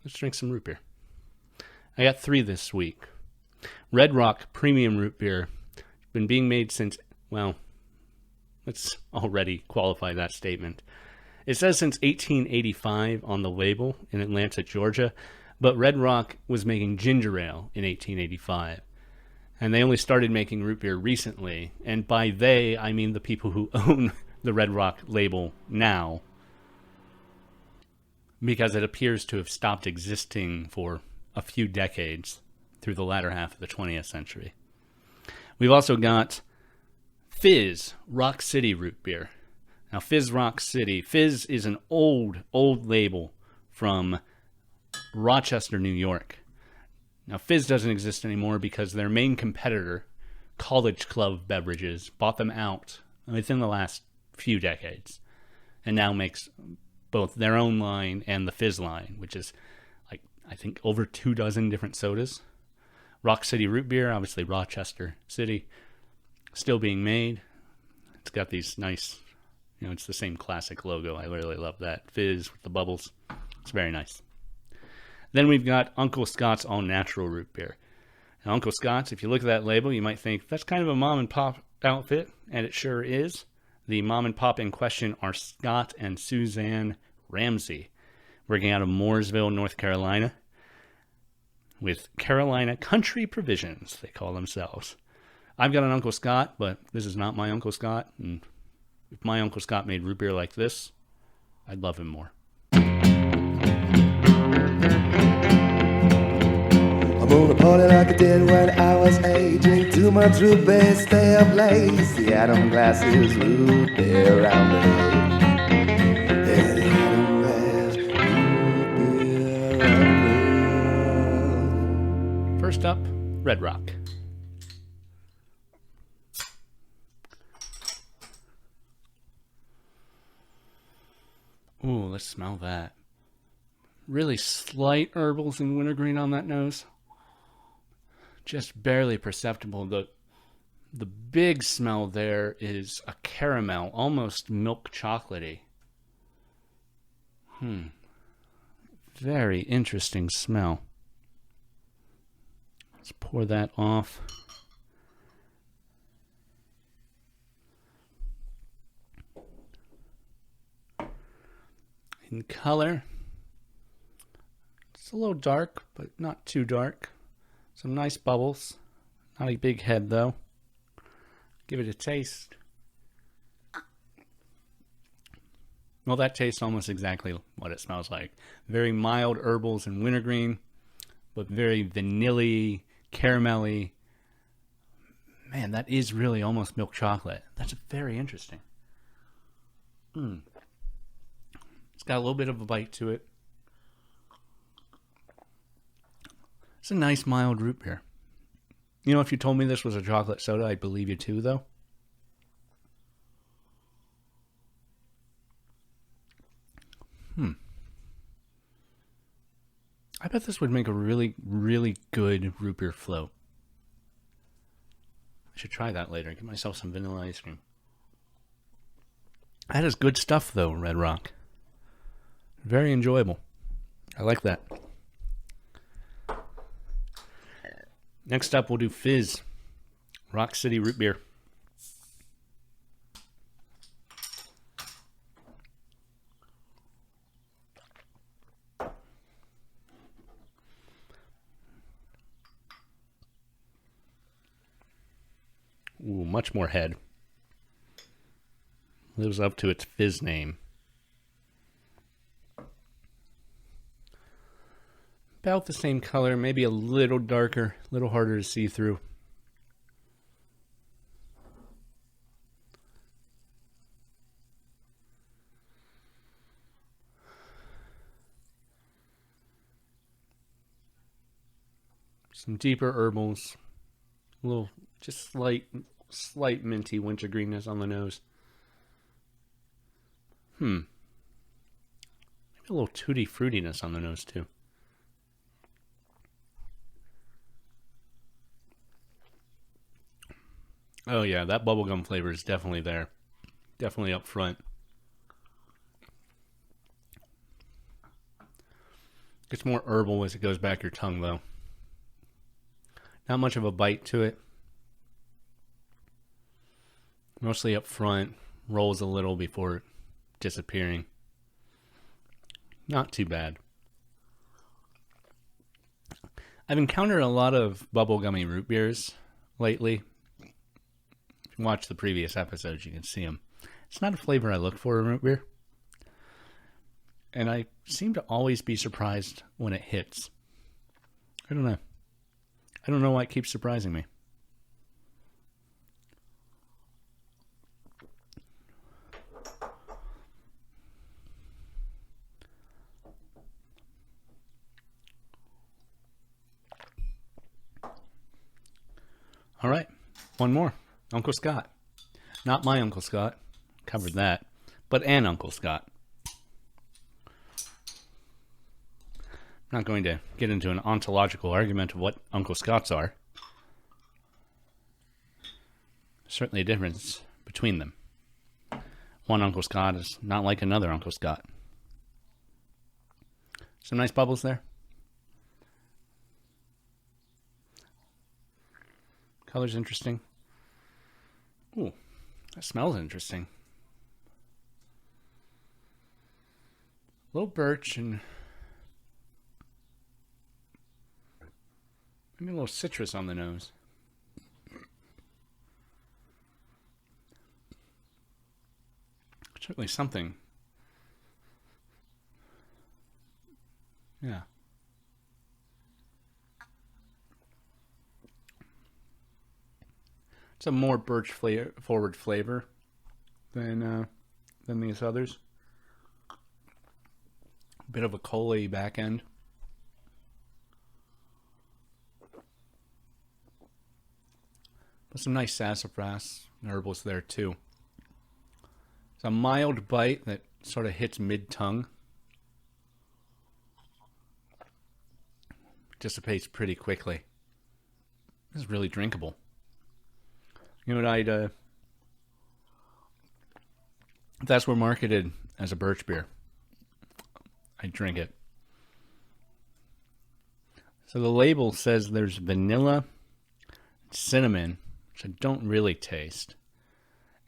let's drink some root beer. I got 3 this week. Red Rock Premium Root Beer. Been being made since, well, let's already qualify that statement. It says since 1885 on the label in Atlanta, Georgia, but Red Rock was making ginger ale in 1885. And they only started making root beer recently. And by they, I mean the people who own the Red Rock label now, because it appears to have stopped existing for a few decades through the latter half of the 20th century. We've also got Fizz Rock City Root Beer. Now, Fizz Rock City. Fizz is an old label from Rochester, New York. Now, Fizz doesn't exist anymore because their main competitor, College Club Beverages, bought them out within the last few decades and now makes both their own line and the Fizz line, which is, like, I think over 24 different sodas. Rock City Root Beer, obviously Rochester City, still being made. It's got these nice, it's the same classic logo. I really love that. Fizz with the bubbles. It's very nice. Then we've got Uncle Scott's All Natural Root Beer. Now, Uncle Scott's, if you look at that label, you might think that's kind of a mom and pop outfit, and it sure is. The mom and pop in question are Scott and Suzanne Ramsey, working out of Mooresville, North Carolina, with Carolina Country Provisions, they call themselves. I've got an Uncle Scott, but this is not my Uncle Scott, and if my Uncle Scott made root beer like this, I'd love him more. I'm gonna party like I did when I was aging. Too much root beer, stay up late. The Adam glasses, root beer round the head. Yeah, the Adam glass, root beer round the. First up, Red Rock. Ooh, let's smell that. Really slight herbals and wintergreen on that nose. Just barely perceptible. The big smell there is a caramel, almost milk chocolatey. Very interesting smell. Let's pour that off. In color, it's a little dark, but not too dark. Some nice bubbles. Not a big head, though. Give it a taste. Well, that tastes almost exactly what it smells like. Very mild herbals and wintergreen, but very vanilla-y, caramelly. Man, that is really almost milk chocolate. That's very interesting. It's got a little bit of a bite to it. It's a nice mild root beer. If you told me this was a chocolate soda, I'd believe you too, though. I bet this would make a really, really good root beer float. I should try that later. Get myself some vanilla ice cream. That is good stuff, though, Red Rock. Very enjoyable. I like that. Next up, we'll do Fizz Rock City Root Beer. Ooh, much more head. Lives up to its Fizz name. About the same color, maybe a little darker, a little harder to see through. Some deeper herbals, a little, just slight minty wintergreenness on the nose. Maybe a little tutti fruitiness on the nose too. Oh yeah, that bubblegum flavor is definitely there. Definitely up front. Gets more herbal as it goes back your tongue, though. Not much of a bite to it. Mostly up front. Rolls a little before disappearing. Not too bad. I've encountered a lot of bubblegummy root beers lately. If you watch the previous episodes, you can see them. It's not a flavor I look for in root beer. And I seem to always be surprised when it hits. I don't know. I don't know why it keeps surprising me. All right, one more. Uncle Scott. Not my Uncle Scott. Covered that. But an Uncle Scott. I'm not going to get into an ontological argument of what Uncle Scotts are. Certainly a difference between them. One Uncle Scott is not like another Uncle Scott. Some nice bubbles there. Color's interesting. Ooh, that smells interesting. A little birch and maybe a little citrus on the nose. Certainly something. Yeah. It's a more birch forward flavor than these others. A bit of a cola back end. But some nice sassafras and herbals there too. It's a mild bite that sort of hits mid-tongue. Dissipates pretty quickly. This is really drinkable. You know what if that's were marketed as a birch beer, I'd drink it. So the label says there's vanilla, cinnamon, which I don't really taste,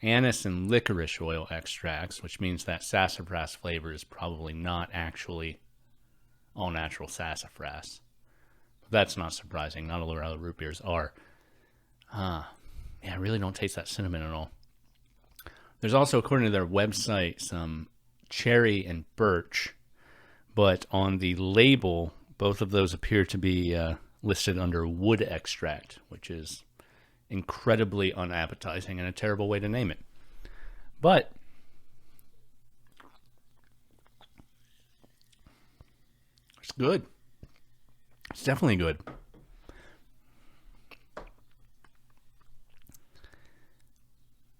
anise and licorice oil extracts, which means that sassafras flavor is probably not actually all natural sassafras. But that's not surprising. Not all other root beers are. Yeah, I really don't taste that cinnamon at all. There's also, according to their website, some cherry and birch, but on the label, both of those appear to be listed under wood extract, which is incredibly unappetizing and a terrible way to name it. But it's good. It's definitely good.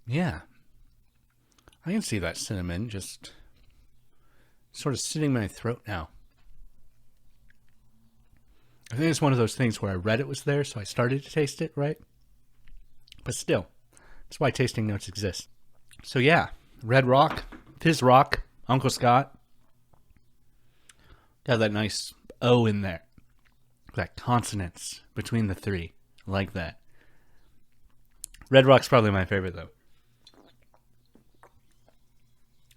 Yeah. I can see that cinnamon just sort of sitting in my throat now. I think it's one of those things where I read it was there, so I started to taste it, right? But still, that's why tasting notes exist. So yeah, Red Rock, Fizz Rock, Uncle Scott. Got that nice O in there. That consonance between the three. I like that. Red Rock's probably my favorite, though.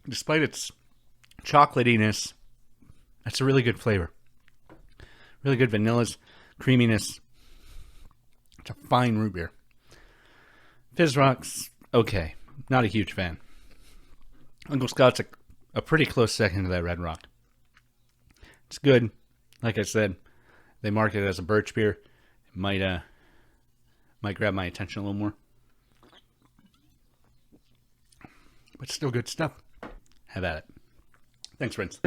Despite its chocolatiness, that's a really good flavor. Really good vanillas, creaminess. It's a fine root beer. Fizz Rock's okay. Not a huge fan. Uncle Scott's a pretty close second to that Red Rock. It's good. Like I said, they market it as a birch beer. It might grab my attention a little more. But still good stuff. Have at it. Thanks, friends.